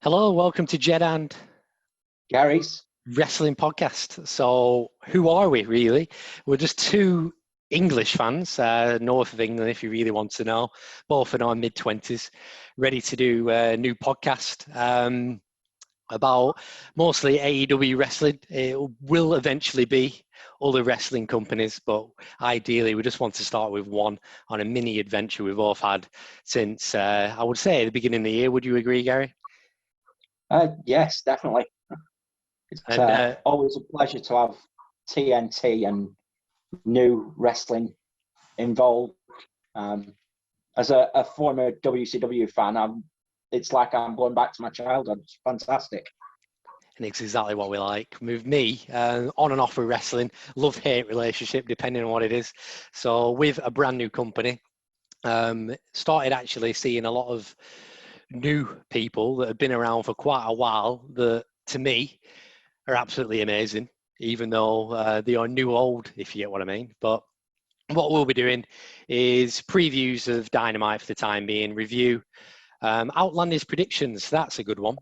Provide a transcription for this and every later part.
Hello, welcome to Jed and Gary's. Wrestling Podcast. So, who are we really? We're just two English fans, north of England, if you really want to know, both in our mid-20s, ready to do a new podcast about mostly AEW wrestling. It will eventually be other wrestling companies, but ideally we just want to start with one on a mini adventure we've both had since, I would say, the beginning of the year. Would you agree, Gary? Yes, definitely. It's And always a pleasure to have TNT and new wrestling involved. As a former WCW fan, it's like I'm going back to my childhood. It's fantastic. And it's exactly what we like. With me, on and off with wrestling, love-hate relationship, depending on what it is. So with a brand new company, started actually seeing a lot of new people that have been around for quite a while that, to me, are absolutely amazing, even though they are new old, if you get what I mean. But what we'll be doing is previews of Dynamite for the time being, review, Outlandish predictions. That's a good one.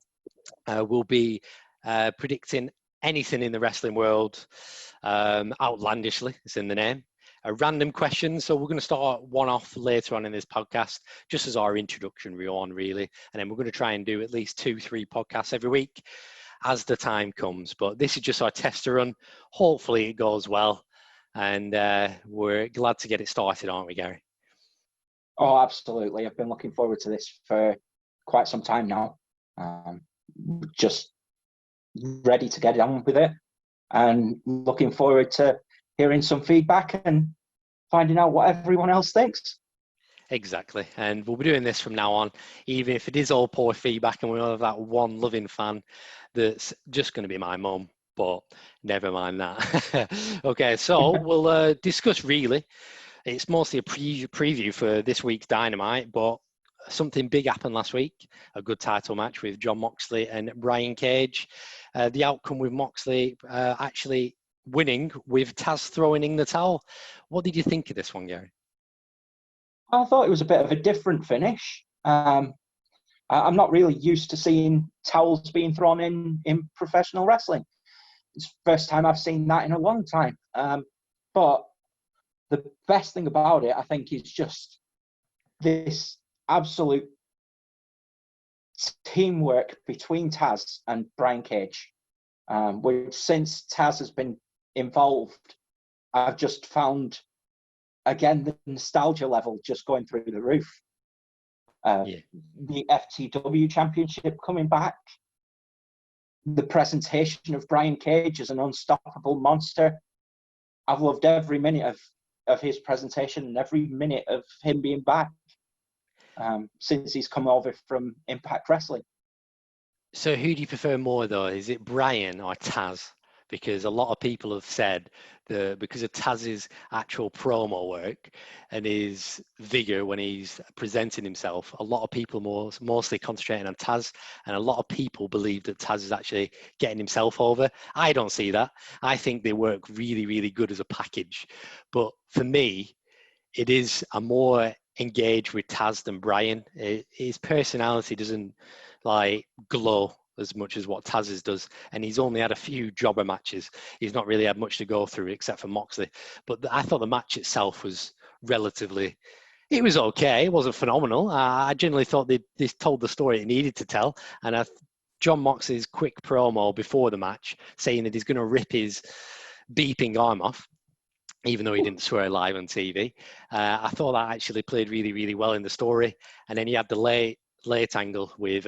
We'll be predicting anything in the wrestling world outlandishly. It's in the name. A random question. So we're going to start one off later on in this podcast, just as our introduction on, really. And then we're going to try and do at least 2-3 podcasts every week as the time comes. But this is just our tester run. Hopefully it goes well. And we're glad to get it started, aren't we, Gary? Oh, absolutely. I've been looking forward to this for quite some time now. Just ready to get on with it and looking forward to hearing some feedback and finding out what everyone else thinks. Exactly. And we'll be doing this from now on, even if it is all poor feedback and we'll have that one loving fan that's just going to be my mum, but never mind that. Okay, so we'll discuss really. It's mostly a preview for this week's Dynamite, but something big happened last week. A good title match with Jon Moxley and Brian Cage. The outcome with Moxley actually winning with Taz throwing in the towel. What did you think of this one, Gary? I thought it was a bit of a different finish. I'm not really used to seeing towels being thrown in professional wrestling. It's the first time I've seen that in a long time. But the best thing about it, I think, is just this absolute teamwork between Taz and Brian Cage. Which, since Taz has been involved, I've just found, again, the nostalgia level just going through the roof. The FTW Championship coming back, the presentation of Brian Cage as an unstoppable monster. I've loved every minute of his presentation and every minute of him being back since he's come over from Impact Wrestling. So who do you prefer more, though? Is it Brian or Taz? Because a lot of people have said that because of Taz's actual promo work and his vigor when he's presenting himself, a lot of people mostly concentrating on Taz, and a lot of people believe that Taz is actually getting himself over. I don't see that. I think they work really, really good as a package. But for me, it is a more engaged with Taz than Brian. His personality doesn't glow as much as what Taz's does, and he's only had a few jobber matches. He's not really had much to go through except for Moxley. But I thought the match itself was it was okay. It wasn't phenomenal. I generally thought they told the story it needed to tell, and Jon Moxley's quick promo before the match saying that he's going to rip his beeping arm off, even though he didn't swear live on TV. I thought that actually played really, really well in the story. And then he had the late angle with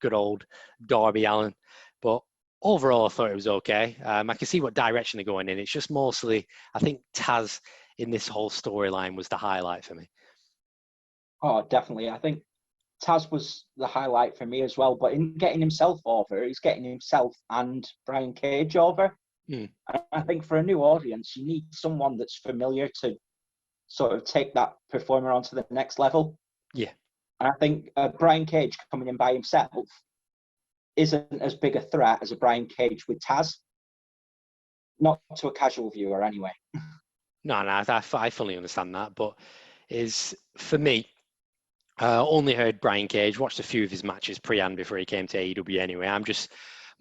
good old Darby Allin. But overall, I thought it was okay. I can see what direction they're going in. It's just mostly, I think Taz in this whole storyline was the highlight for me. Oh, definitely. I think Taz was the highlight for me as well. But in getting himself over, he's getting himself and Brian Cage over. And I think for a new audience, you need someone that's familiar to sort of take that performer onto the next level. Yeah. And I think Brian Cage coming in by himself isn't as big a threat as a Brian Cage with Taz. Not to a casual viewer, anyway. No, I fully understand that. But for me, Only heard Brian Cage, watched a few of his matches pre and before he came to AEW anyway. I'm just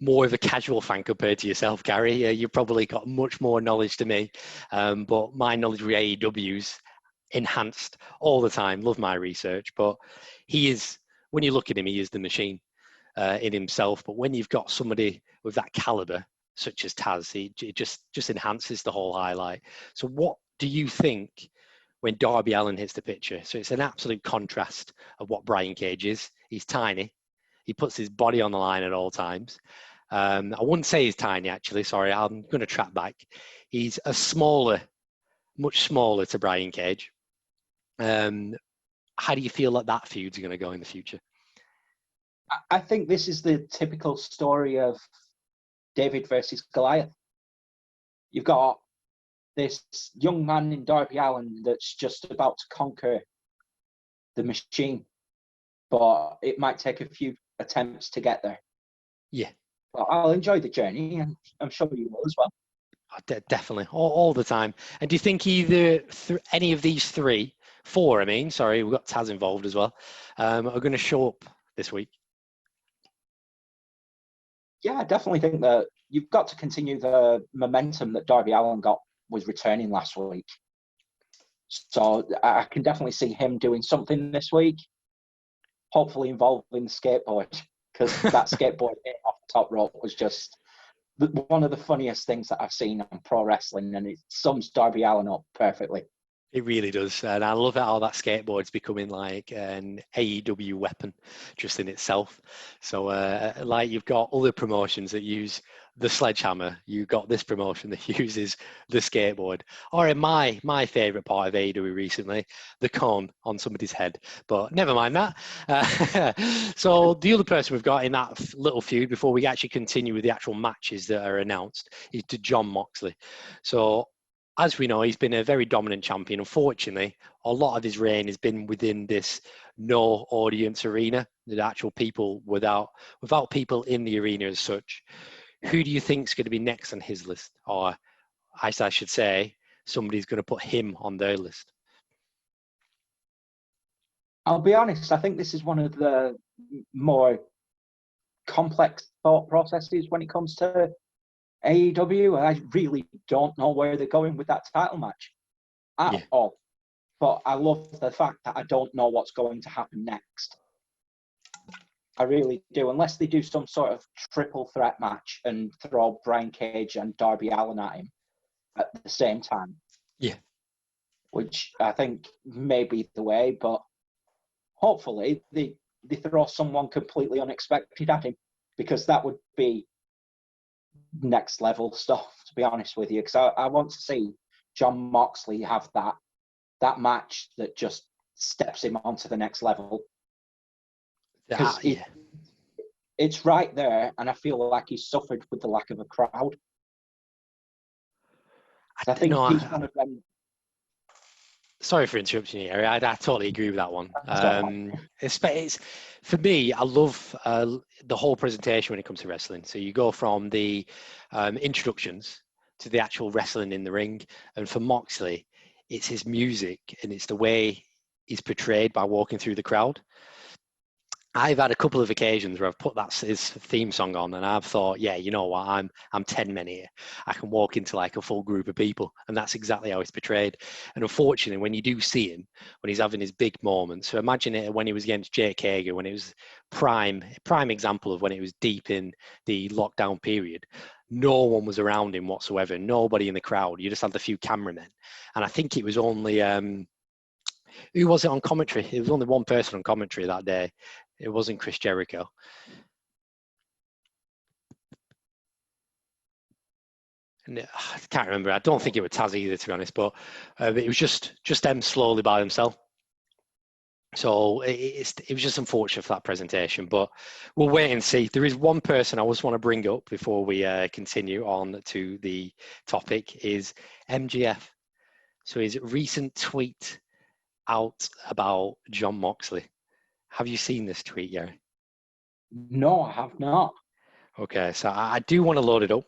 more of a casual fan compared to yourself, Gary. You've probably got much more knowledge to me, but my knowledge with AEW's enhanced all the time. Love my research, but he is, when you look at him, he is the machine in himself. But when you've got somebody with that caliber, such as Taz, it just enhances the whole highlight. So what do you think when Darby Allin hits the picture? So it's an absolute contrast of what Brian Cage is. He's tiny. He puts his body on the line at all times. I wouldn't say he's tiny, actually. Sorry, I'm going to track back. He's a smaller, much smaller to Brian Cage. How do you feel like that feud's going to go in the future? I think this is the typical story of David versus Goliath. You've got this young man in Darby Allin that's just about to conquer the machine, but it might take a few attempts to get there. Yeah. But I'll enjoy the journey, and I'm sure you will as well. Definitely, all the time. And do you think either any of these four, we've got Taz involved as well, are going to show up this week? Yeah, I definitely think that you've got to continue the momentum that Darby Allin was returning last week. So I can definitely see him doing something this week, hopefully involving the skateboard, because that skateboard hit off the top rope was just one of the funniest things that I've seen on pro wrestling, and it sums Darby Allin up perfectly. It really does, and I love how that skateboard's becoming like an AEW weapon just in itself. So, like you've got other promotions that use the sledgehammer, you've got this promotion that uses the skateboard. Or in my favourite part of AEW recently, the cone on somebody's head. But never mind that. So the other person we've got in that little feud before we actually continue with the actual matches that are announced is to Jon Moxley. So, as we know, he's been a very dominant champion. Unfortunately, a lot of his reign has been within this no audience arena, the actual people without people in the arena as such. Who do you think is going to be next on his list? Or, as I should say, somebody's going to put him on their list? I'll be honest, I think this is one of the more complex thought processes when it comes to AEW. I really don't know where they're going with that title match at all. But I love the fact that I don't know what's going to happen next. I really do, unless they do some sort of triple threat match and throw Brian Cage and Darby Allin at him at the same time. Yeah. Which I think may be the way, but hopefully they throw someone completely unexpected at him, because that would be next level stuff, to be honest with you, because I want to see Jon Moxley have that match that just steps him onto the next level, because it's right there, and I feel like he's suffered with the lack of a crowd. I think he's one of them. Sorry for interrupting you, Harry. I totally agree with that one. It's for me, I love the whole presentation when it comes to wrestling. So you go from the introductions to the actual wrestling in the ring. And for Moxley, it's his music and it's the way he's portrayed by walking through the crowd. I've had a couple of occasions where I've put his theme song on and I've thought, yeah, you know what, I'm 10 men here. I can walk into like a full group of people, and that's exactly how he's portrayed. And unfortunately, when you do see him, when he's having his big moments, so imagine it when he was against Jake Hager, when it was prime example of when it was deep in the lockdown period. No one was around him whatsoever, nobody in the crowd. You just had a few cameramen. And I think it was only, who was it on commentary? It was only one person on commentary that day. It wasn't Chris Jericho. And I can't remember. I don't think it was Taz either, to be honest. But it was just them slowly by themselves. So it was just unfortunate for that presentation. But we'll wait and see. There is one person I just want to bring up before we continue on to the topic is MGF. So his recent tweet out about Jon Moxley. Have you seen this tweet, Gary? No, I have not. Okay, so I do want to load it up.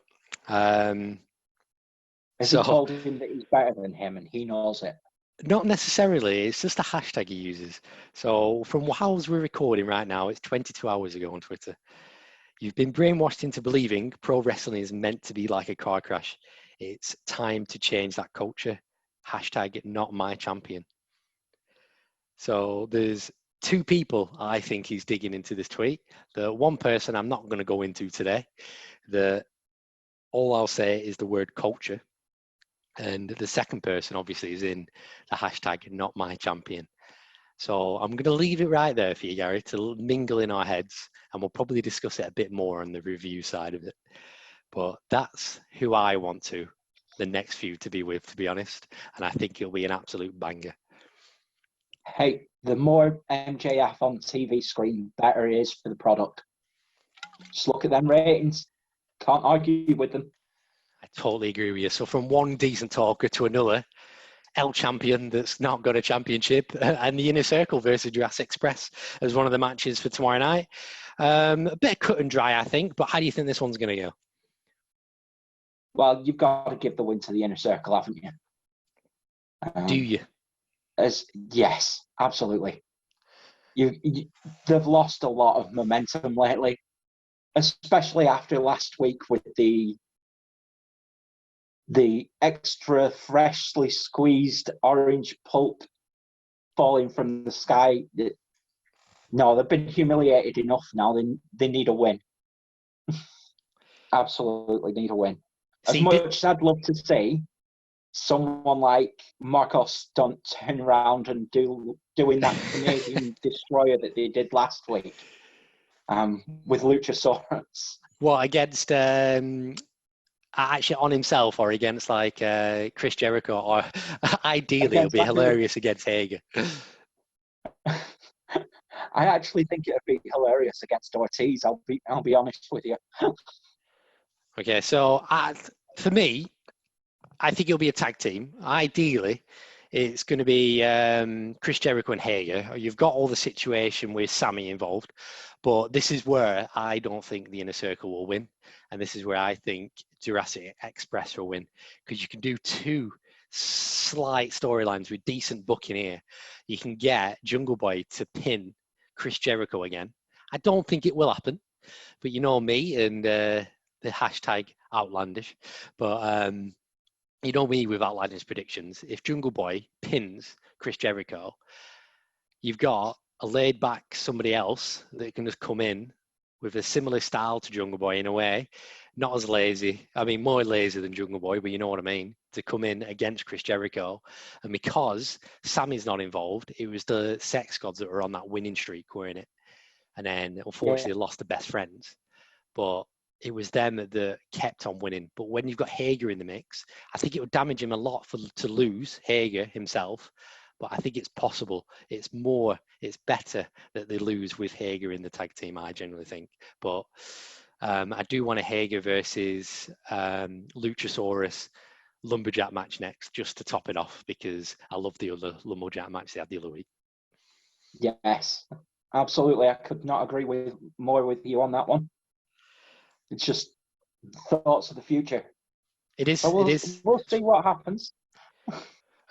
Has he told him that he's better than him and he knows it? Not necessarily. It's just a hashtag he uses. So from whilst we're recording right now, it's 22 hours ago on Twitter. You've been brainwashed into believing pro wrestling is meant to be like a car crash. It's time to change that culture. Hashtag not my champion. So there's two people I think he's digging into this tweet. The one person I'm not going to go into today. All I'll say is the word culture. And the second person obviously is in the hashtag not my champion. So I'm going to leave it right there for you, Gary, to mingle in our heads, and we'll probably discuss it a bit more on the review side of it. But that's who I want the next feud to be with, to be honest. And I think it'll be an absolute banger. Hey, the more MJF on TV screen, better it is for the product. Just look at them ratings. Can't argue with them. I totally agree with you. So from one decent talker to another, El Champion that's not got a championship, and the Inner Circle versus Jurassic Express as one of the matches for tomorrow night. A bit cut and dry, I think, but how do you think this one's going to go? Well, you've got to give the win to the Inner Circle, haven't you? Do you? Yes, absolutely. They've lost a lot of momentum lately, especially after last week with the extra freshly squeezed orange pulp falling from the sky. No, they've been humiliated enough now. They need a win. Absolutely need a win. As much as I'd love to see someone like Marco Stunt turn around and doing that Canadian destroyer that they did last week with Luchasaurus. What, against actually on himself, or against like Chris Jericho, or ideally it'll be hilarious against Hager? I actually think it would be hilarious against Ortiz. I'll be honest with you. Okay, so for me, I think it'll be a tag team. Ideally, it's going to be Chris Jericho and Hager. You've got all the situation with Sammy involved, but this is where I don't think the Inner Circle will win, and this is where I think Jurassic Express will win, because you can do two slight storylines with decent booking here. You can get Jungle Boy to pin Chris Jericho again. I don't think it will happen, but you know me and the hashtag Outlandish, but you know me with Outlandish predictions. If Jungle Boy pins Chris Jericho, you've got a laid back somebody else that can just come in with a similar style to Jungle Boy in a way, not as lazy. I mean, more lazy than Jungle Boy, but you know what I mean, to come in against Chris Jericho. And because Sammy's not involved, it was the Sex Gods that were on that winning streak, weren't it? And then unfortunately lost the best friends. But it was them that kept on winning. But when you've got Hager in the mix, I think it would damage him a lot to lose Hager himself. But I think it's possible. It's better that they lose with Hager in the tag team, I generally think. But I do want a Hager versus Luchasaurus Lumberjack match next, just to top it off, because I love the other Lumberjack match they had the other week. Yes, absolutely. I could not agree more with you on that one. It's just thoughts of the future. It is. But it is. We'll see what happens.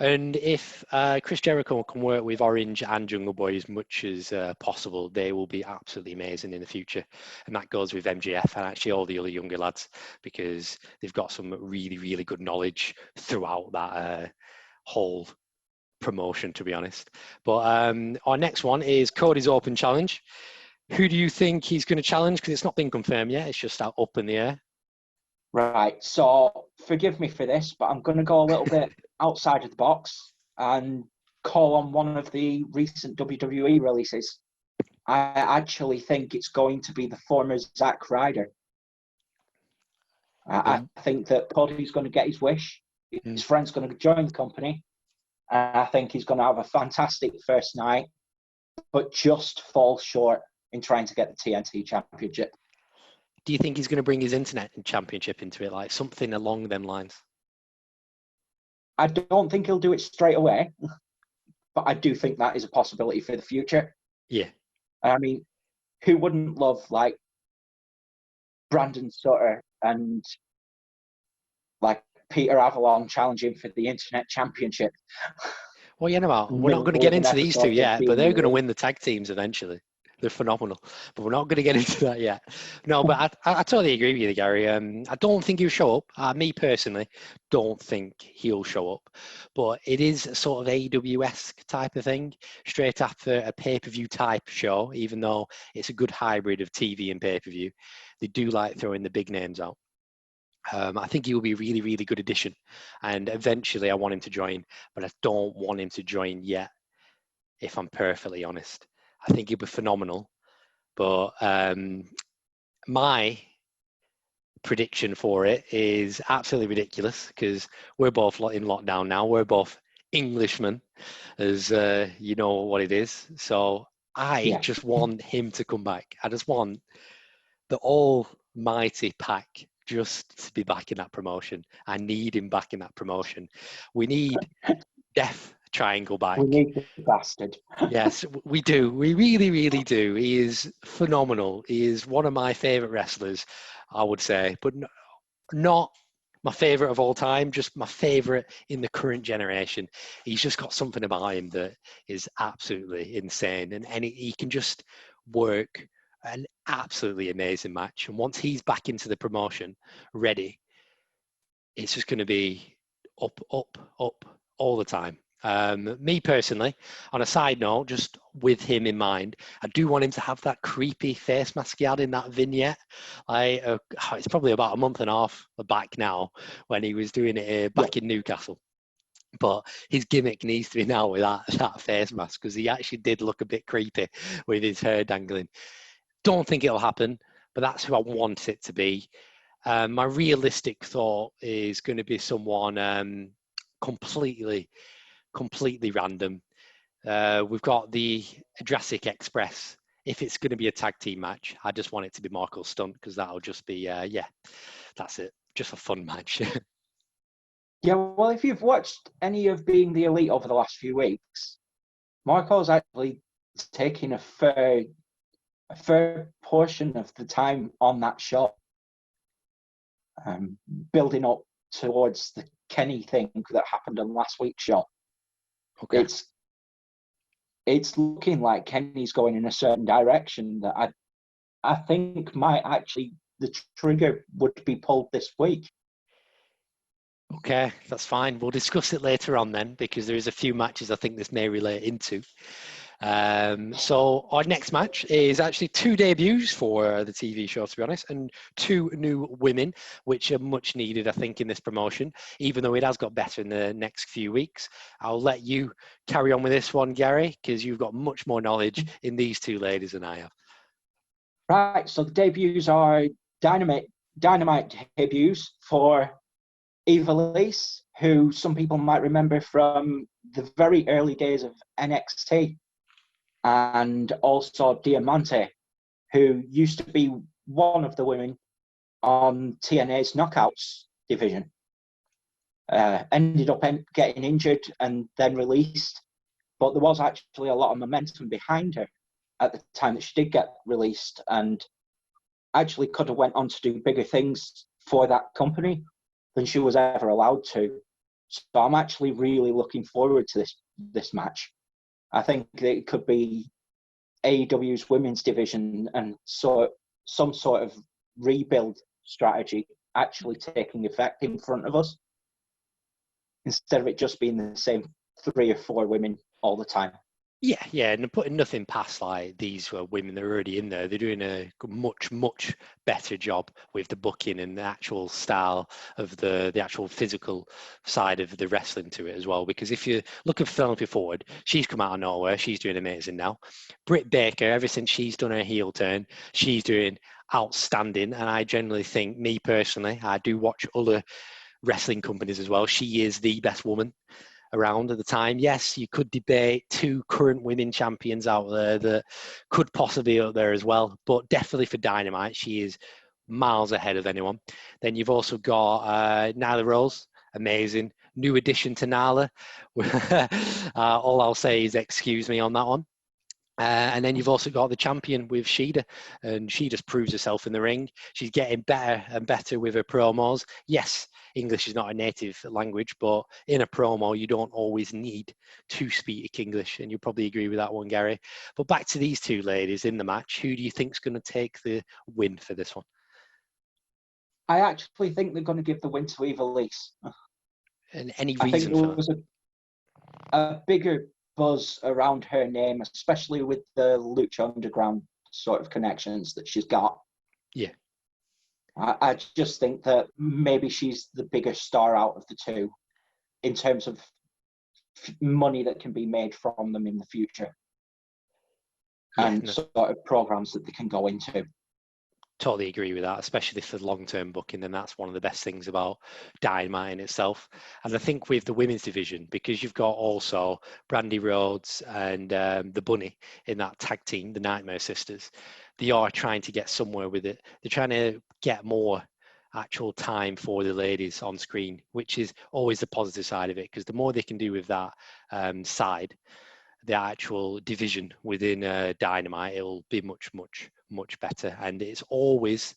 And if Chris Jericho can work with Orange and Jungle Boy as much as possible, they will be absolutely amazing in the future. And that goes with MJF and actually all the other younger lads, because they've got some really, really good knowledge throughout that whole promotion, to be honest. But our next one is Cody's Open Challenge. Who do you think he's going to challenge? Because it's not been confirmed yet. It's just out up in the air. Right. So forgive me for this, but I'm going to go a little bit outside of the box and call on one of the recent WWE releases. I actually think it's going to be the former Zack Ryder. I think that Cody's going to get his wish. His friend's going to join the company. And I think he's going to have a fantastic first night, but just fall short in trying to get the TNT Championship. Do you think he's going to bring his internet championship into it, like something along them lines? I don't think he'll do it straight away, but I do think that is a possibility for the future. Yeah. I mean, who wouldn't love like Brandon Sutter and like Peter Avalon challenging for the internet championship? Well, you know what? We're not going to middle get of an into these two episode of yet, but being they're going to released. win the tag teams eventually. They're phenomenal, but we're not going to get into that yet. No, but I totally agree with you, Gary. I don't think he'll show up. Me personally, don't think he'll show up. But it is a sort of AEW-esque type of thing, straight after a pay-per-view type show, even though it's a good hybrid of TV and pay-per-view. They do like throwing the big names out. I think he will be a really, really good addition. And eventually I want him to join, but I don't want him to join yet, if I'm perfectly honest. I think he'll be phenomenal. But my prediction for it is absolutely ridiculous because we're both in lockdown now. We're both Englishmen, as you know what it is. So I Yes. just want him to come back. I just want the almighty Pack just to be back in that promotion. I need him back in that promotion. We need Death Triangle We back. need the bastard. Yes, we do. We really, really do. He is phenomenal. He is one of my favourite wrestlers, I would say, but not my favourite of all time, just my favourite in the current generation. He's just got something about him that is absolutely insane, and he can just work an absolutely amazing match. And once he's back into the promotion, ready, it's just going to be up, up, up all the time. Me personally, on a side note, just with him in mind, I do want him to have that creepy face mask he had in that vignette. It's probably about a month and a half back now when he was doing it back in Newcastle. But his gimmick needs to be now with that face mask because he actually did look a bit creepy with his hair dangling. Don't think it'll happen, but that's who I want it to be. My realistic thought is going to be someone completely random. We've got the Jurassic Express. If it's going to be a tag team match, I just want it to be Marco Stunt because that'll just be, that's it. Just a fun match. Yeah, well, if you've watched any of Being the Elite over the last few weeks, Marco's actually taking a fair portion of the time on that show, building up towards the Kenny thing that happened on last week's show. Okay. It's looking like Kenny's going in a certain direction that I think might actually, the trigger would be pulled this week. Okay, that's fine. We'll discuss it later on then because there is a few matches I think this may relate into. So our next match is actually two debuts for the TV show, to be honest, and two new women, which are much needed, I think, in this promotion, even though it has got better in the next few weeks. I'll let you carry on with this one, Gary, because you've got much more knowledge in these two ladies than I have. Right, so the debuts are Dynamite debuts for Eva Lise, who some people might remember from the very early days of NXT, and also Diamante, who used to be one of the women on TNA's Knockouts division. Ended up getting injured and then released, but there was actually a lot of momentum behind her at the time that she did get released, and actually could have went on to do bigger things for that company than she was ever allowed to. So I'm actually really looking forward to this match. I think that it could be AEW's women's division and some sort of rebuild strategy actually taking effect in front of us, instead of it just being the same 3 or 4 women all the time. Yeah, and putting nothing past like these women that are already in there. They're doing a much better job with the booking and the actual style of the actual physical side of the wrestling to it as well. Because if you're looking for Penelope Forward, she's come out of nowhere. She's doing amazing now. Britt Baker, ever since she's done her heel turn, she's doing outstanding. And I generally think, me personally, I do watch other wrestling companies as well. She is the best woman around at the time. Yes, you could debate 2 current women champions out there that could possibly be up there as well, but definitely for Dynamite, she is miles ahead of anyone. Then you've also got Nyla Rose, amazing. New addition to Nyla. All I'll say is excuse me on that one. And then you've also got the champion with Shida, and she just proves herself in the ring. She's getting better and better with her promos. Yes, English is not a native language, but in a promo, you don't always need to speak English, and you'll probably agree with that one, Gary. But back to these two ladies in the match. Who do you think's going to take the win for this one? I actually think they're going to give the win to Eva Lise. And any I think reason there for that? was a bigger buzz around her name, especially with the Lucha Underground sort of connections that she's got. Yeah. I just think that maybe she's the bigger star out of the two in terms of money that can be made from them in the future, and sort of programs that they can go into. Totally agree with that, especially for long-term booking. And that's one of the best things about Dynamite in itself. And I think with the women's division, because you've got also Brandy Rhodes and the Bunny in that tag team, the Nightmare Sisters, they are trying to get somewhere with it. They're trying to get more actual time for the ladies on screen, which is always the positive side of it, because the more they can do with that side, the actual division within Dynamite, it'll be much better. And it's always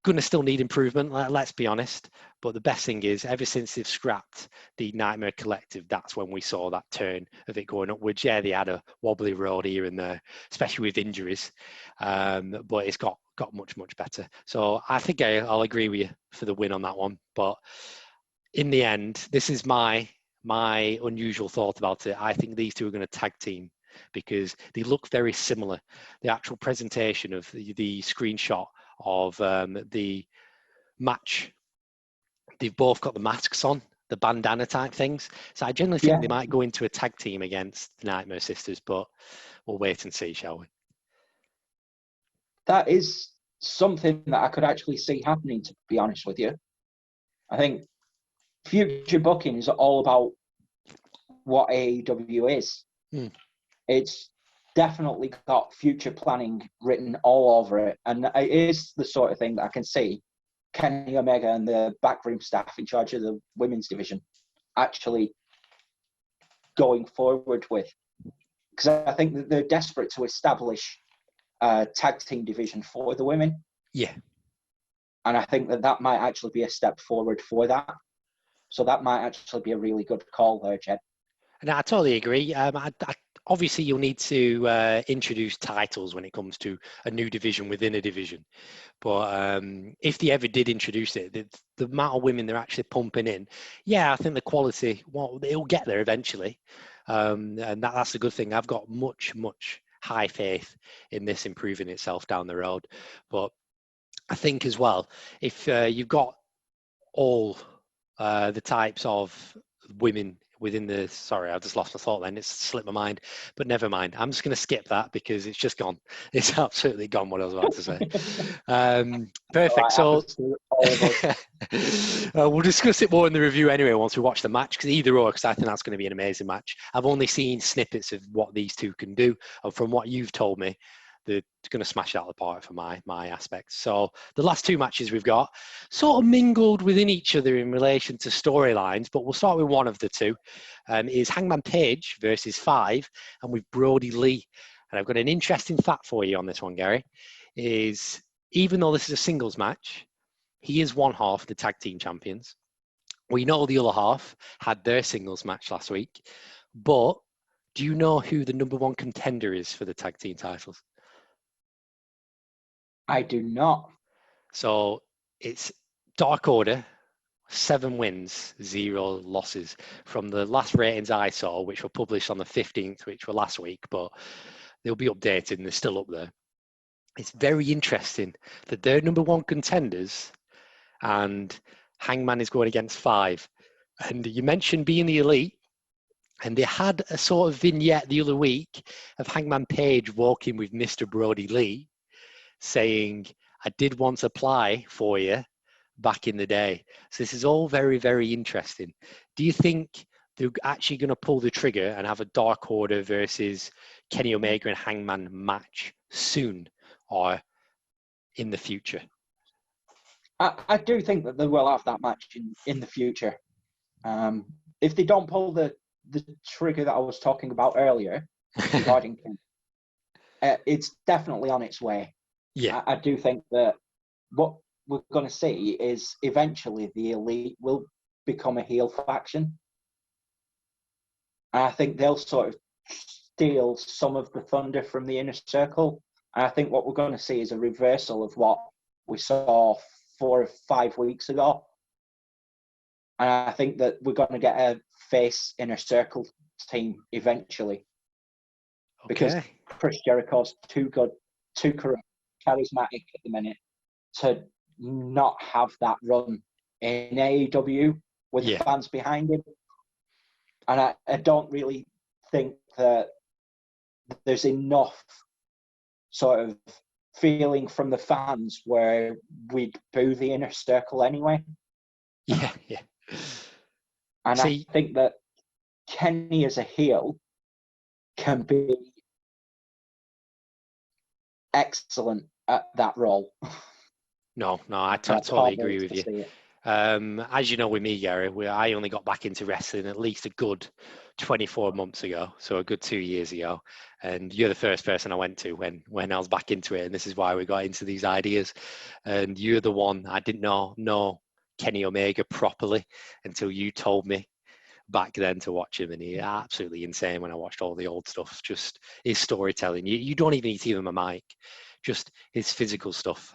going to still need improvement, let's be honest. But the best thing is, ever since they've scrapped the Nightmare Collective, that's when we saw that turn of it going upwards. Yeah, they had a wobbly road here and there, especially with injuries, but it's got much better. So I think I'll agree with you for the win on that one. But in the end, this is my unusual thought about it. I think these two are going to tag team because they look very similar. The actual presentation of the screenshot of the match, they've both got the masks on, the bandana type things. So I generally think they might go into a tag team against the Nightmare Sisters, but we'll wait and see, shall we? That is something that I could actually see happening, to be honest with you. I think future booking is all about what AEW is. It's definitely got future planning written all over it, and it is the sort of thing that I can see Kenny Omega and the backroom staff in charge of the women's division actually going forward with, because I think that they're desperate to establish a tag team division for the women. Yeah. And I think that might actually be a step forward for that. So that might actually be a really good call there, Jed. And I totally agree. Obviously, you'll need to introduce titles when it comes to a new division within a division. But if they ever did introduce it, the amount of women they're actually pumping in, yeah, I think the quality, well, it'll get there eventually. And that's a good thing. I've got much high faith in this improving itself down the road. But I think as well, if you've got all the types of women within the, sorry, I just lost my thought then, it's slipped my mind, but never mind. I'm just going to skip that because it's just gone. It's absolutely gone what I was about to say. Perfect. So we'll discuss it more in the review anyway once we watch the match, because either or, because I think that's going to be an amazing match. I've only seen snippets of what these two can do, and from what you've told me, they're going to smash it out of the park for my aspect. So the last two matches we've got sort of mingled within each other in relation to storylines, but we'll start with one of the two. Is Hangman Page versus Five, and with Brody Lee. And I've got an interesting fact for you on this one, Gary, is even though this is a singles match, he is one half of the tag team champions. We know the other half had their singles match last week, but do you know who the number one contender is for the tag team titles? I do not. So it's Dark Order, 7 wins, 0 losses from the last ratings I saw, which were published on the 15th, which were last week, but they'll be updated and they're still up there. It's very interesting that they're number one contenders and Hangman is going against Five. And you mentioned being the elite, and they had a sort of vignette the other week of Hangman Page walking with Mr. Brody Lee saying, I did once apply for you back in the day. So this is all very, very interesting. Do you think they're actually going to pull the trigger and have a Dark Order versus Kenny Omega and Hangman match soon or in the future? I do think that they will have that match in the future. If they don't pull the trigger that I was talking about earlier regarding it's definitely on its way. Yeah. I do think that what we're going to see is eventually the Elite will become a heel faction. And I think they'll sort of steal some of the thunder from the Inner Circle. And I think what we're going to see is a reversal of what we saw 4 or 5 weeks ago. And I think that we're going to get a face Inner Circle team eventually. Because Okay. Chris Jericho's too good, too charismatic at the minute to not have that run in AEW with the fans behind him. And I don't really think that there's enough sort of feeling from the fans where we'd boo the Inner Circle anyway. Yeah. And I think that Kenny as a heel can be excellent at that role. No, I totally agree with you. As you know, with me, Gary, I only got back into wrestling at least a good 24 months ago, so a good 2 years ago. And you're the first person I went to when I was back into it, and this is why we got into these ideas. And you're the one I didn't know Kenny Omega properly until you told me back then to watch him, and he's absolutely insane when I watched all the old stuff. Just his storytelling. You don't even need to give him a mic. Just his physical stuff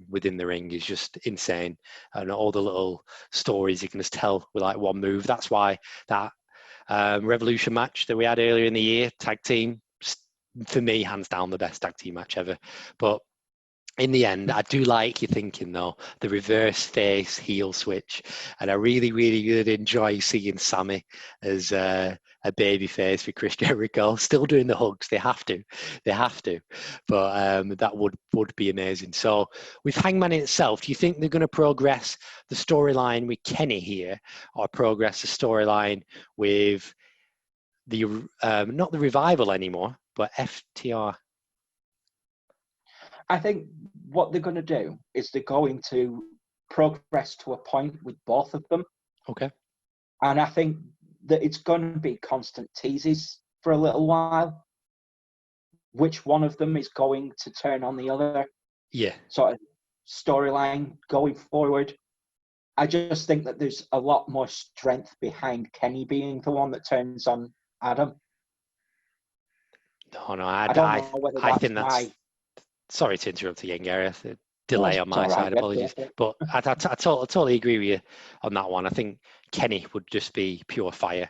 within the ring is just insane, and all the little stories he can just tell with like one move. That's why that Revolution match that we had earlier in the year, tag team, for me, hands down the best tag team match ever. But in the end, I do like your thinking though, the reverse face heel switch, and I really did enjoy seeing Sammy as a baby face for Chris Jericho. Still doing the hugs, they have to, but that would be amazing. So with Hangman in itself, do you think they're going to progress the storyline with Kenny here, or progress the storyline with the not the Revival anymore, but FTR? I think what they're going to do is they're going to progress to a point with both of them. Okay. And I think that it's going to be constant teases for a little while. Which one of them is going to turn on the other? Yeah. Sort of storyline going forward. I just think that there's a lot more strength behind Kenny being the one that turns on Adam. No, I don't know whether I that's think that's. why. Sorry to interrupt again, Gary. Delay on my side, Right, apologies. But I totally agree with you on that one. I think Kenny would just be pure fire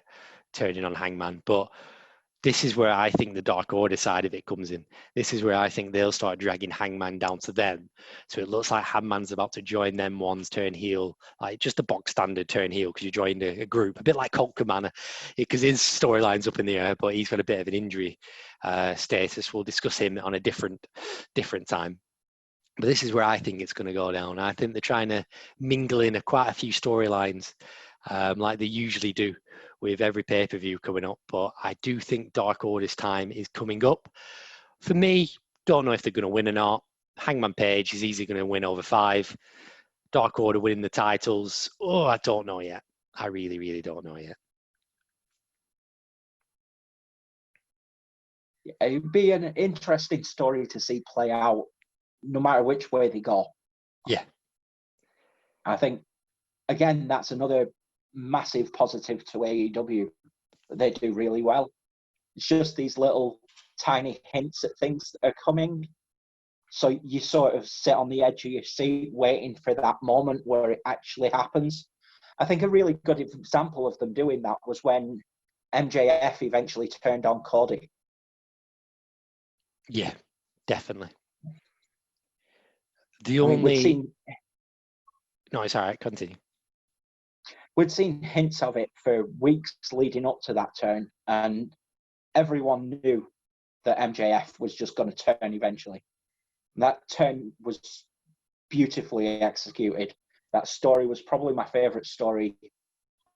turning on Hangman. But this is where I think the Dark Order side of it comes in. This is where I think they'll start dragging Hangman down to them. So it looks like Hangman's about to join them ones, turn heel, like just a box standard turn heel because you joined a group, a bit like Colt Cabana, because his storyline's up in the air, but he's got a bit of an injury status. We'll discuss him on a different time. But this is where I think it's going to go down. I think they're trying to mingle in quite a few storylines like they usually do with every pay-per-view coming up. But I do think Dark Order's time is coming up. For me, don't know if they're going to win or not. Hangman Page is easily going to win over 5. Dark Order winning the titles. Oh, I don't know yet. I really don't know yet. It'd be an interesting story to see play out no matter which way they go. Yeah. I think, again, that's another massive positive to AEW that they do really well. It's just these little tiny hints at things that are coming. So you sort of sit on the edge of your seat waiting for that moment where it actually happens. I think a really good example of them doing that was when MJF eventually turned on Cody. Yeah, definitely. We'd seen... No, it's all right. Continue. We'd seen hints of it for weeks leading up to that turn, and everyone knew that MJF was just going to turn eventually. That turn was beautifully executed. That story was probably my favourite story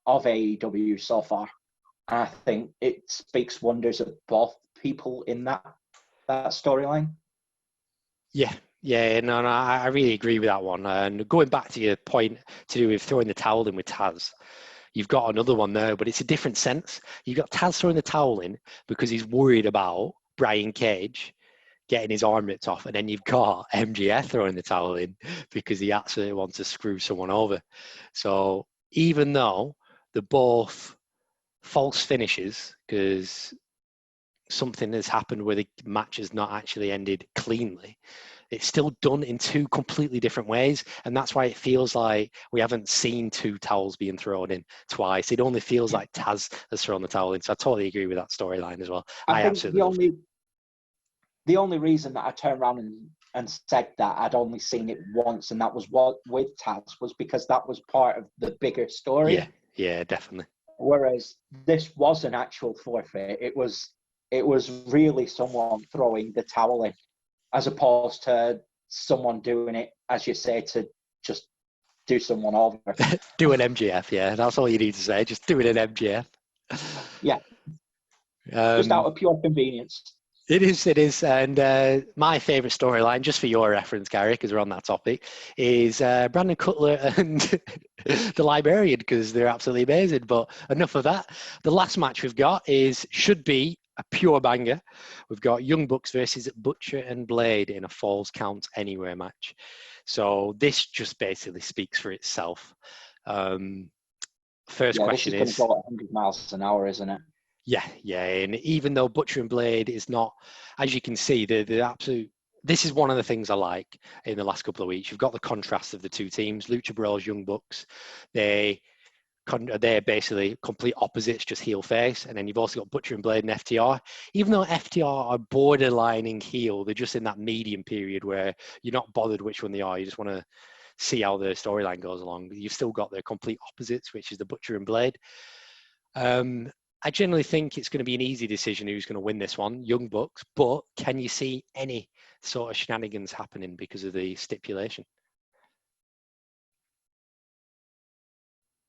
of AEW so far. I think it speaks wonders of both people in that storyline. Yeah, no, I really agree with that one. And going back to your point to do with throwing the towel in with Taz, you've got another one there, but it's a different sense. You've got Taz throwing the towel in because he's worried about Brian Cage getting his arm ripped off, and then you've got MJF throwing the towel in because he absolutely wants to screw someone over. So even though they're both false finishes, because something has happened where the match has not actually ended cleanly, it's still done in two completely different ways, and that's why it feels like we haven't seen two towels being thrown in twice. It only feels like Taz has thrown the towel in. So I totally agree with that storyline as well. I think absolutely the only reason that I turned around and said that I'd only seen it once, and that was what with Taz, was because that was part of the bigger story. Yeah, definitely. Whereas this was an actual forfeit. It was really someone throwing the towel in, as opposed to someone doing it, as you say, to just do someone over. Do an MGF, yeah. That's all you need to say. Just do it an MGF. Yeah. Just out of pure convenience. It is. And my favourite storyline, just for your reference, Gary, because we're on that topic, is Brandon Cutler and the Librarian, because they're absolutely amazing. But enough of that. The last match we've got should be a pure banger. We've got Young Bucks versus Butcher and Blade in a Falls Count Anywhere match. So this just basically speaks for itself. First question this is going to go at 100 miles an hour, isn't it? Yeah. And even though Butcher and Blade is not, as you can see, the absolute, this is one of the things I like in the last couple of weeks. You've got the contrast of the two teams, Lucha Bros, Young Bucks. They're basically complete opposites, just heel face. And then you've also got Butcher and Blade and FTR. Even though FTR are borderlining heel, they're just in that medium period where you're not bothered which one they are. You just want to see how the storyline goes along. You've still got the complete opposites, which is the Butcher and Blade. I generally think it's going to be an easy decision who's going to win this one, Young Bucks, but can you see any sort of shenanigans happening because of the stipulation?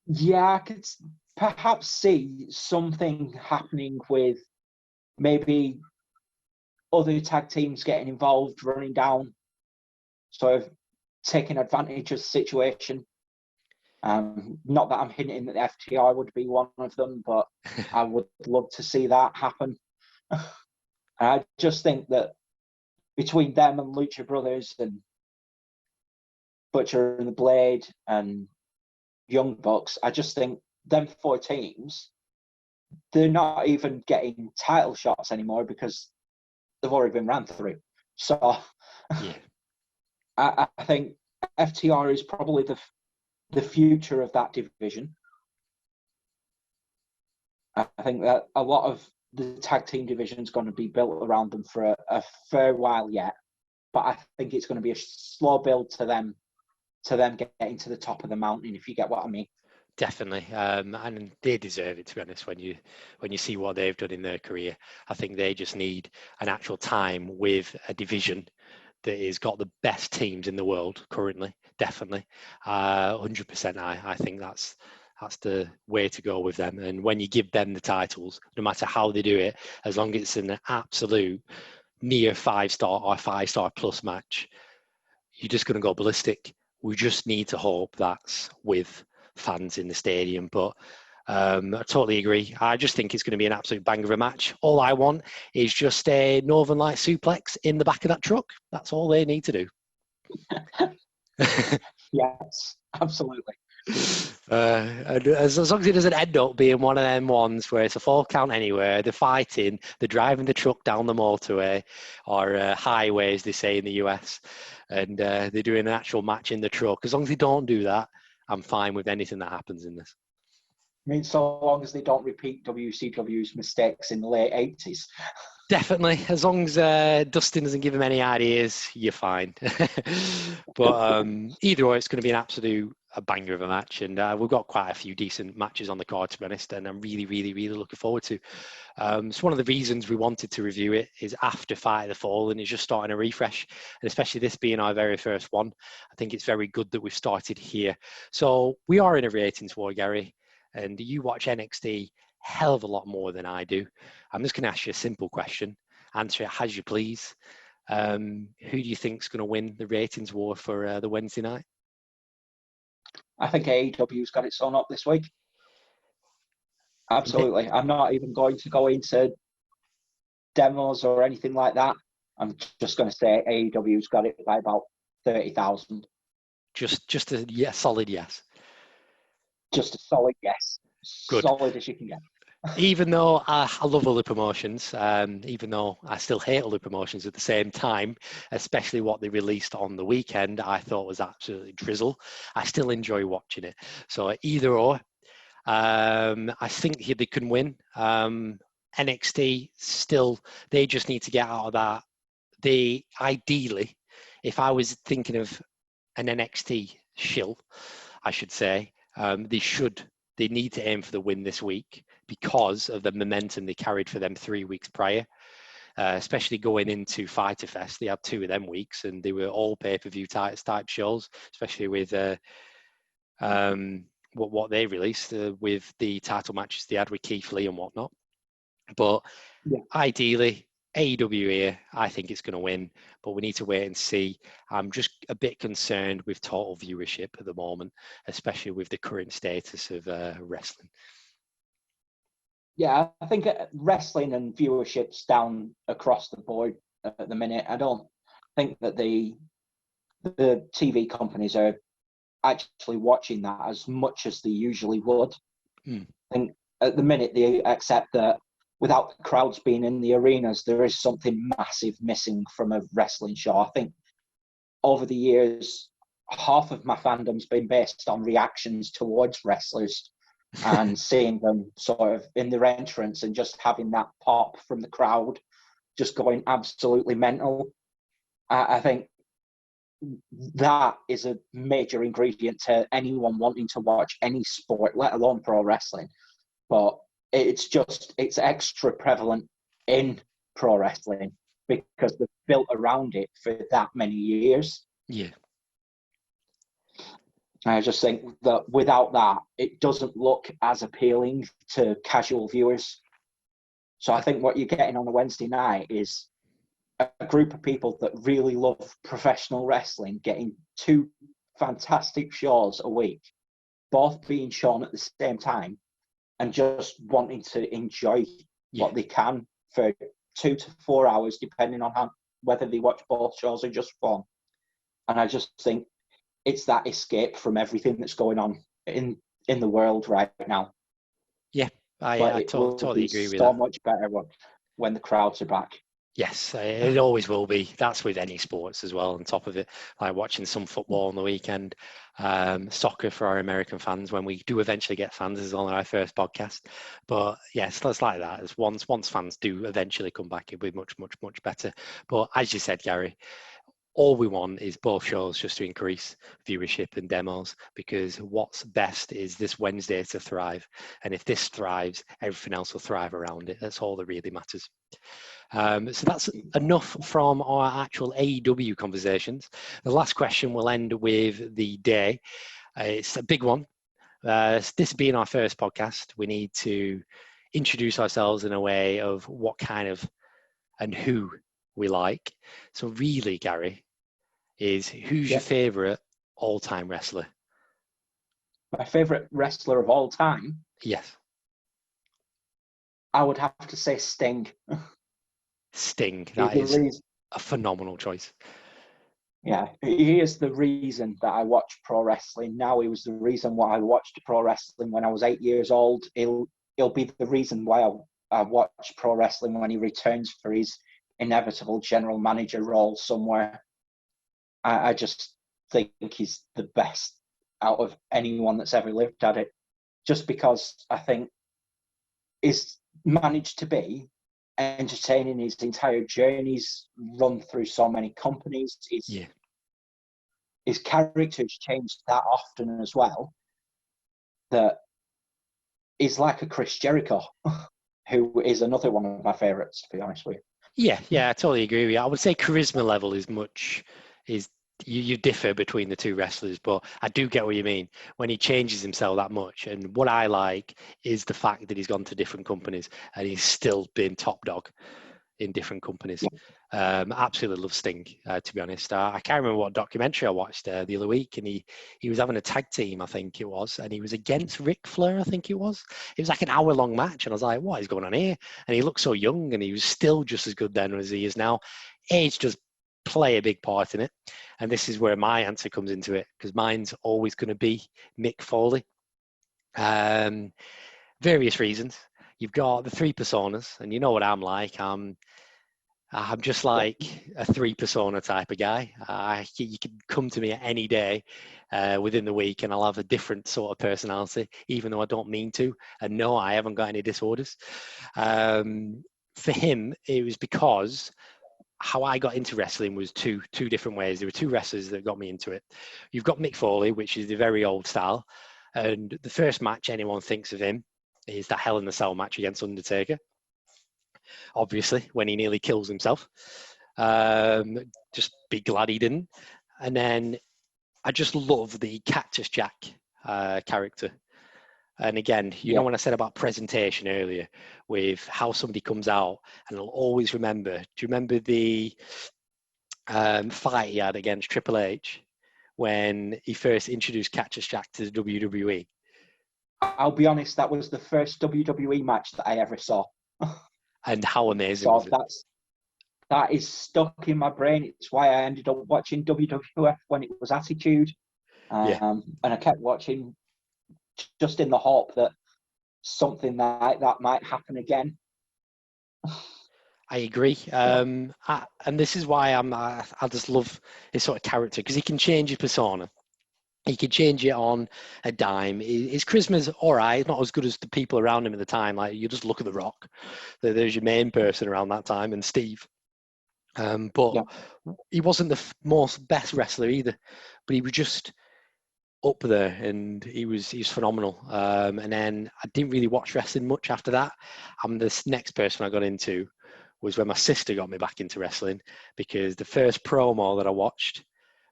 Yeah, I could perhaps see something happening with maybe other tag teams getting involved, running down, sort of taking advantage of the situation. Not that I'm hinting that the FTR would be one of them, but I would love to see that happen. I just think that between them and Lucha Brothers and Butcher and the Blade and Young Bucks, I just think them four teams, they're not even getting title shots anymore because they've already been ran through. So yeah. I think FTR is probably the future of that division. I think that a lot of the tag team division is going to be built around them for a fair while yet, but I think it's going to be a slow build to them getting to the top of the mountain, if you get what I mean. Definitely, and they deserve it, to be honest. When you see what they've done in their career, I think they just need an actual time with a division that has got the best teams in the world currently. Definitely, 100%. I think that's the way to go with them. And when you give them the titles, no matter how they do it, as long as it's an absolute near 5-star or 5-star plus match, you're just going to go ballistic. We just need to hope that's with fans in the stadium. But I totally agree. I just think it's going to be an absolute banger of a match. All I want is just a Northern Light suplex in the back of that truck. That's all they need to do. Yes, absolutely. And as long as it doesn't end up being one of them ones where it's a fall count anywhere, they're fighting, they're driving the truck down the motorway or highway, as they say in the US, and they're doing an actual match in the truck. As long as they don't do that, I'm fine with anything that happens in this. I mean, so long as they don't repeat WCW's mistakes in the late 80s. Definitely. As long as Dustin doesn't give him any ideas, you're fine. But either way, it's going to be an absolute banger of a match. And we've got quite a few decent matches on the card, to be honest. And I'm really, really, really looking forward to. So one of the reasons we wanted to review it is after Fight of the Fallen is just starting a refresh. And especially this being our very first one, I think it's very good that we've started here. So we are in a ratings war, Gary. And you watch NXT hell of a lot more than I do. I'm just going to ask you a simple question. Answer it as you please. Who do you think is going to win the ratings war for the Wednesday night? I think AEW's got it sewn up this week. Absolutely. I'm not even going to go into demos or anything like that. I'm just going to say AEW's got it by about 30,000. Just a solid yes. Just a solid yes. Good. Solid as you can get. Even though I love other promotions, even though I still hate other promotions at the same time, especially what they released on the weekend, I thought was absolutely drizzle. I still enjoy watching it. So either or, I think they can win. NXT still, they just need to get out of that. They ideally, if I was thinking of an NXT shill, I should say, they need to aim for the win this week because of the momentum they carried for them 3 weeks prior, especially going into Fighter Fest. They had 2 of them weeks and they were all pay-per-view type shows, especially with what they released with the title matches they had with Keith Lee and whatnot. But ideally, AEW here, I think it's going to win, but we need to wait and see. I'm just a bit concerned with total viewership at the moment, especially with the current status of wrestling. Yeah, I think wrestling and viewership's down across the board at the minute. I don't think that the TV companies are actually watching that as much as they usually would. I think at the minute they accept that without the crowds being in the arenas, there is something massive missing from a wrestling show. I think over the years, half of my fandom's been based on reactions towards wrestlers and seeing them sort of in their entrance and just having that pop from the crowd, just going absolutely mental. I think that is a major ingredient to anyone wanting to watch any sport, let alone pro wrestling. But it's extra prevalent in pro wrestling because they've built around it for that many years. Yeah. I just think that without that, it doesn't look as appealing to casual viewers. So I think what you're getting on a Wednesday night is a group of people that really love professional wrestling getting 2 fantastic shows a week, both being shown at the same time, and just wanting to enjoy what they can for 2 to 4 hours, depending on whether they watch both shows or just one. And I just think it's that escape from everything that's going on in the world right now. Yeah, I totally agree with that. So much better when the crowds are back. Yes, it always will be. That's with any sports as well. On top of it, like watching some football on the weekend, soccer for our American fans when we do eventually get fans is on our first podcast. But yes, that's like that. As once fans do eventually come back, it'll be much better. But as you said, Gary, all we want is both shows just to increase viewership and demos, because what's best is this Wednesday to thrive. And if this thrives, everything else will thrive around it. That's all that really matters. So that's enough from our actual AEW conversations. The last question will end with the day. It's a big one. This being our first podcast, we need to introduce ourselves in a way of what kind of and who we like. So really, Gary, who's your favourite all-time wrestler? My favourite wrestler of all time? Yes. I would have to say Sting. Sting. That is a phenomenal choice. Yeah, he is the reason that I watch pro wrestling now. He was the reason why I watched pro wrestling when I was 8 years old. He'll be the reason why I watch pro wrestling when he returns for his inevitable general manager role somewhere. I just think he's the best out of anyone that's ever lived at it, just because I think he's managed to be entertaining his entire journey. He's run through so many companies. His character's changed that often as well, that he's like a Chris Jericho, who is another one of my favourites, to be honest with you. Yeah, I totally agree with you. I would say charisma level you differ between the two wrestlers, but I do get what you mean when he changes himself that much. And what I like is the fact that he's gone to different companies and he's still been top dog in different companies. Absolutely love Sting, to be honest. I can't remember what documentary I watched the other week, and he was having a tag team, I think it was, and he was against Ric Flair, I think it was. It was like an hour-long match, and I was like, what is going on here? And he looked so young, and he was still just as good then as he is now. age does play a big part in it. And this is where my answer comes into it, because mine's always going to be Mick Foley. Various reasons. You've got the three personas, and you know what I'm like. I'm just like a three persona type of guy. You can come to me any day within the week and I'll have a different sort of personality, even though I don't mean to. And no, I haven't got any disorders. For him, it was because how I got into wrestling was two different ways. There were two wrestlers that got me into it. You've got Mick Foley, which is the very old style. And the first match anyone thinks of him is that Hell in the Cell match against Undertaker. Obviously, when he nearly kills himself. Just be glad he didn't. And then I just love the Cactus Jack character. And again, you know when I said about presentation earlier, with how somebody comes out and I'll always remember. Do you remember the fight he had against Triple H when he first introduced Cactus Jack to the WWE? I'll be honest, that was the first WWE match that I ever saw. And how amazing was it? That is stuck in my brain. It's why I ended up watching WWF when it was Attitude. And I kept watching just in the hope that something like that might happen again. I agree. And this is why I just love his sort of character, because he can change his persona. He can change it on a dime. His charisma's all right, not as good as the people around him at the time. Like, you just look at The Rock. There's your main person around that time, and Steve. But he wasn't the best wrestler either. But he was just up there, and he was phenomenal. And then I didn't really watch wrestling much after that. This next person I got into was when my sister got me back into wrestling, because the first promo that I watched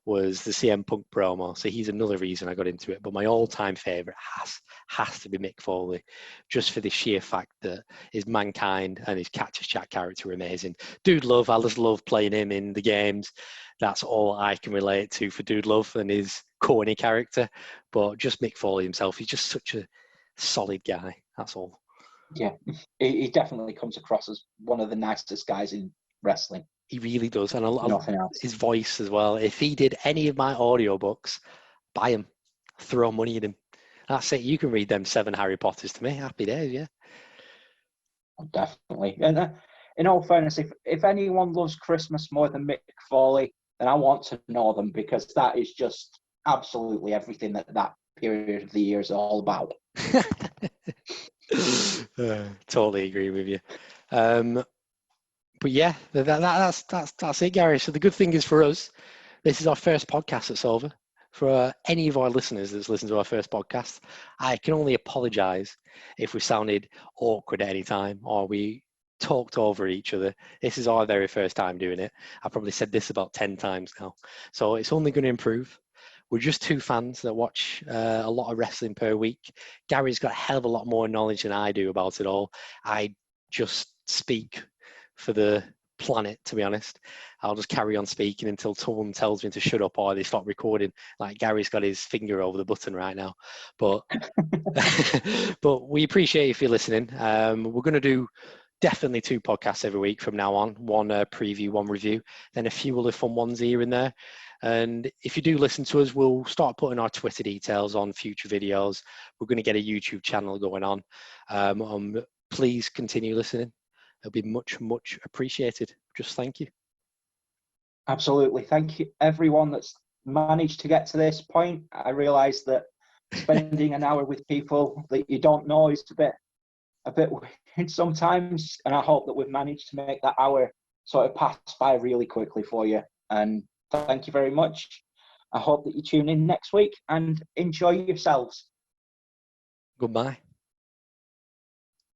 was the CM Punk promo. So he's another reason I got into it. But my all-time favorite has to be Mick Foley, just for the sheer fact that his Mankind and his Cactus Jack character are amazing. Dude Love, I just love playing him in the games. That's all I can relate to for Dude Love and his corny character. But just Mick Foley himself, he's just such a solid guy. That's all. Yeah, he definitely comes across as one of the nicest guys in wrestling. He really does. And I love Nothing else. his voice as well. If he did any of my audiobooks, buy him. Throw money at him. That's it. You can read them 7 Harry Potters to me. Happy days, yeah. Definitely. And in all fairness, if anyone loves Christmas more than Mick Foley, then I want to know them, because that is just absolutely everything that period of the year is all about. Totally agree with you. But yeah, that's it, Gary. So the good thing is for us, this is our first podcast that's over. For any of our listeners that's listened to our first podcast, I can only apologise if we sounded awkward at any time or we talked over each other. This is our very first time doing it. I've probably said this about 10 times now. So it's only going to improve. We're just two fans that watch a lot of wrestling per week. Gary's got a hell of a lot more knowledge than I do about it all. I just speak for the planet, to be honest. I'll just carry on speaking until someone tells me to shut up or they stop recording. Like Gary's got his finger over the button right now. But but we appreciate you if you're listening. We're going to do definitely 2 podcasts every week from now on. One preview, one review, then a few other fun ones here and there. And if you do listen to us, we'll start putting our Twitter details on future videos. We're going to get a YouTube channel going on. Please continue listening. It'll be much, much appreciated. Just thank you. Absolutely. Thank you, everyone that's managed to get to this point. I realise that spending an hour with people that you don't know is a bit weird sometimes, and I hope that we've managed to make that hour sort of pass by really quickly for you. And thank you very much. I hope that you tune in next week and enjoy yourselves. Goodbye.